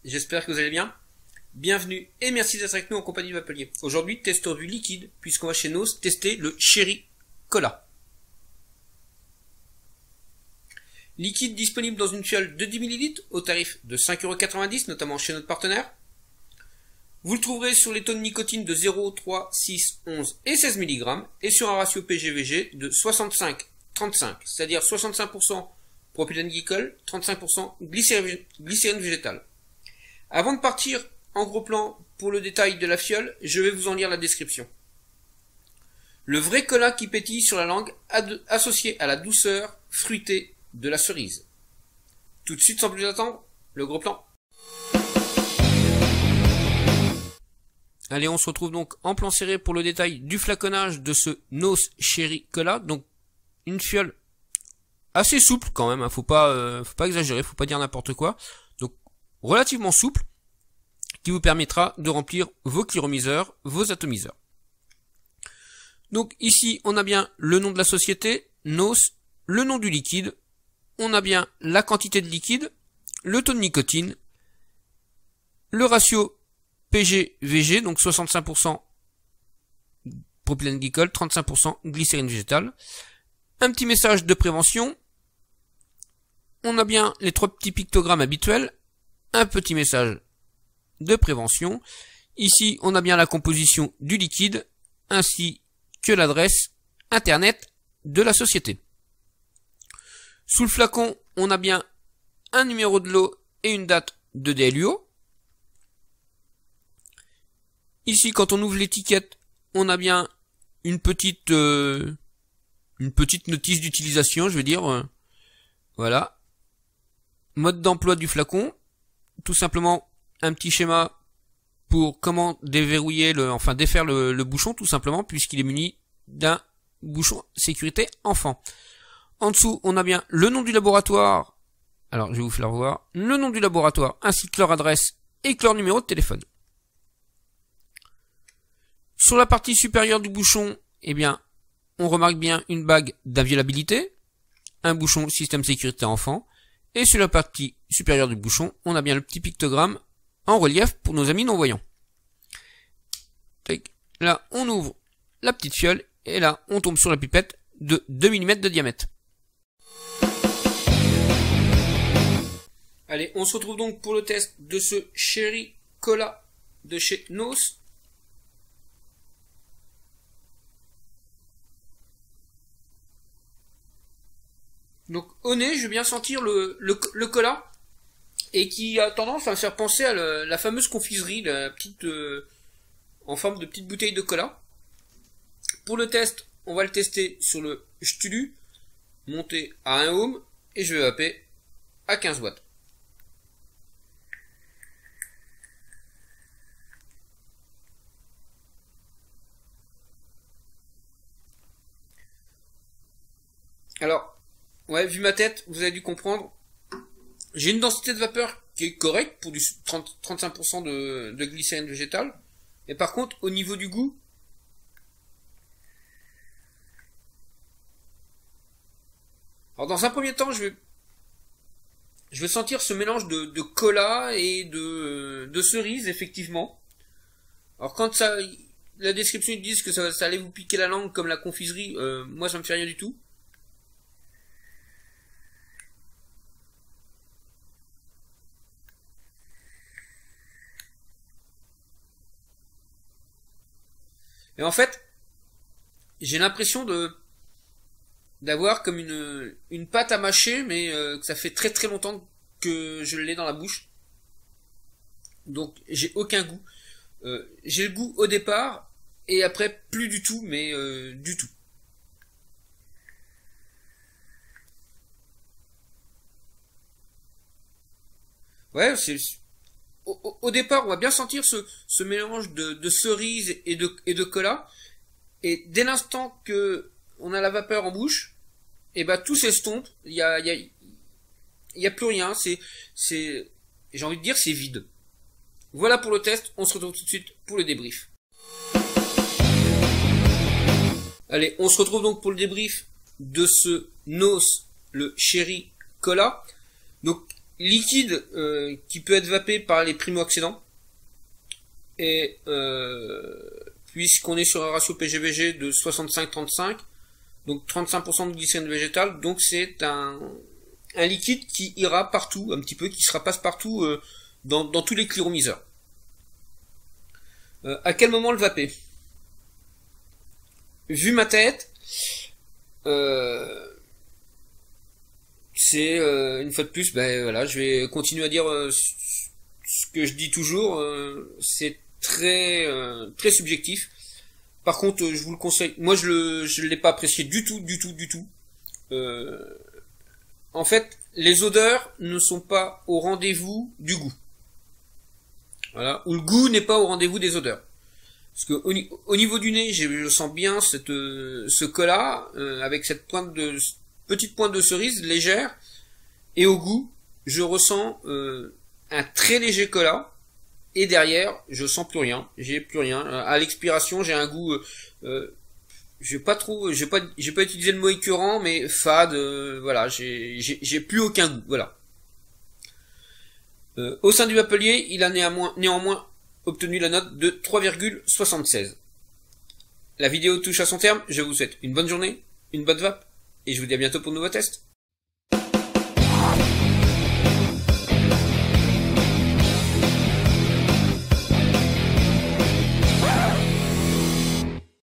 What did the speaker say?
j'espère que vous allez bien. Bienvenue et merci d'être avec nous en compagnie de Vapelier. Aujourd'hui, testeur du liquide, puisqu'on va chez Nos tester le Cherry Cola. Liquide disponible dans une fiole de 10 ml au tarif de 5,90 €, notamment chez notre partenaire. Vous le trouverez sur les taux de nicotine de 0, 3, 6, 11 et 16 mg et sur un ratio PGVG de 65-35, c'est-à-dire 65% propylène glycol, 35% glycérine végétale. Avant de partir en gros plan pour le détail de la fiole, je vais vous en lire la description. Le vrai cola qui pétille sur la langue associé à la douceur fruitée de la cerise. Tout de suite sans plus attendre, le gros plan. Allez, on se retrouve donc en plan serré pour le détail du flaconnage de ce Nos Cherry Cola. Donc une fiole assez souple quand même, hein. Faut pas exagérer, faut pas dire n'importe quoi. Donc relativement souple, qui vous permettra de remplir vos cliromiseurs, vos atomiseurs. Donc ici, on a bien le nom de la société, Nos, le nom du liquide, on a bien la quantité de liquide, le taux de nicotine, le ratio PG-VG, donc 65% propylène glycol, 35% glycérine végétale. Un petit message de prévention. On a bien les 3 petits pictogrammes habituels. Un petit message de prévention. Ici, on a bien la composition du liquide, ainsi que l'adresse internet de la société. Sous le flacon, on a bien un numéro de lot et une date de DLUO. Ici, quand on ouvre l'étiquette, on a bien une petite notice d'utilisation, je veux dire. Voilà. Mode d'emploi du flacon. Tout simplement, un petit schéma pour comment déverrouiller défaire le bouchon, tout simplement, puisqu'il est muni d'un bouchon sécurité enfant. En dessous, on a bien le nom du laboratoire. Alors, je vais vous faire voir. Le nom du laboratoire, ainsi que leur adresse et que leur numéro de téléphone. Sur la partie supérieure du bouchon, eh bien, on remarque bien une bague d'inviolabilité, un bouchon système sécurité enfant, et sur la partie supérieure du bouchon, on a bien le petit pictogramme en relief pour nos amis non-voyants. Là, on ouvre la petite fiole, et là, on tombe sur la pipette de 2 mm de diamètre. Allez, on se retrouve donc pour le test de ce Cherry Cola de chez Nos. Donc au nez, je vais bien sentir le cola, et qui a tendance à me faire penser à la fameuse confiserie, la petite en forme de petite bouteille de cola. Pour le test, on va le tester sur le Stulu, monté à 1 ohm, et je vais vaper à 15 watts. Alors, ouais, vu ma tête, vous avez dû comprendre. J'ai une densité de vapeur qui est correcte pour du 35% de glycérine végétale. Mais par contre, au niveau du goût, alors dans un premier temps, je vais sentir ce mélange de cola et de cerise, effectivement. Alors quand la description ils disent que ça allait vous piquer la langue comme la confiserie, moi ça me fait rien du tout. Et en fait, j'ai l'impression d'avoir comme une pâte à mâcher, mais que ça fait très très longtemps que je l'ai dans la bouche. Donc j'ai aucun goût. J'ai le goût au départ, et après plus du tout, mais du tout. Ouais, au départ, on va bien sentir ce mélange de cerise et de cola. Et dès l'instant que on a la vapeur en bouche, et bah tout s'estompe. Il y a plus rien. J'ai envie de dire, c'est vide. Voilà pour le test. On se retrouve tout de suite pour le débrief. Allez, on se retrouve donc pour le débrief de ce Nos, le Cherry Cola. Donc liquide qui peut être vapé par les primo-accédants. Et puisqu'on est sur un ratio PGVG de 65-35, donc 35% de glycérine végétale, donc c'est un liquide qui ira partout, un petit peu, qui sera passe-partout dans tous les clyromiseurs. À quel moment le vaper? Vu ma tête, c'est une fois de plus, ben voilà, je vais continuer à dire ce que je dis toujours, c'est très très subjectif. Par contre, je vous le conseille. Moi, je l'ai pas apprécié du tout. En fait, les odeurs ne sont pas au rendez-vous du goût. Voilà, ou le goût n'est pas au rendez-vous des odeurs. Parce que au niveau du nez, je sens bien ce cola avec cette petite pointe de cerise légère, et au goût, je ressens un très léger cola. Et derrière, je sens plus rien. J'ai plus rien. À l'expiration, j'ai un goût. J'ai pas utilisé le mot écœurant, mais fade. Voilà, j'ai plus aucun goût. Voilà. Au sein du Vapelier, il a néanmoins obtenu la note de 3,76. La vidéo touche à son terme. Je vous souhaite une bonne journée, une bonne vape, et je vous dis à bientôt pour de nouveaux tests.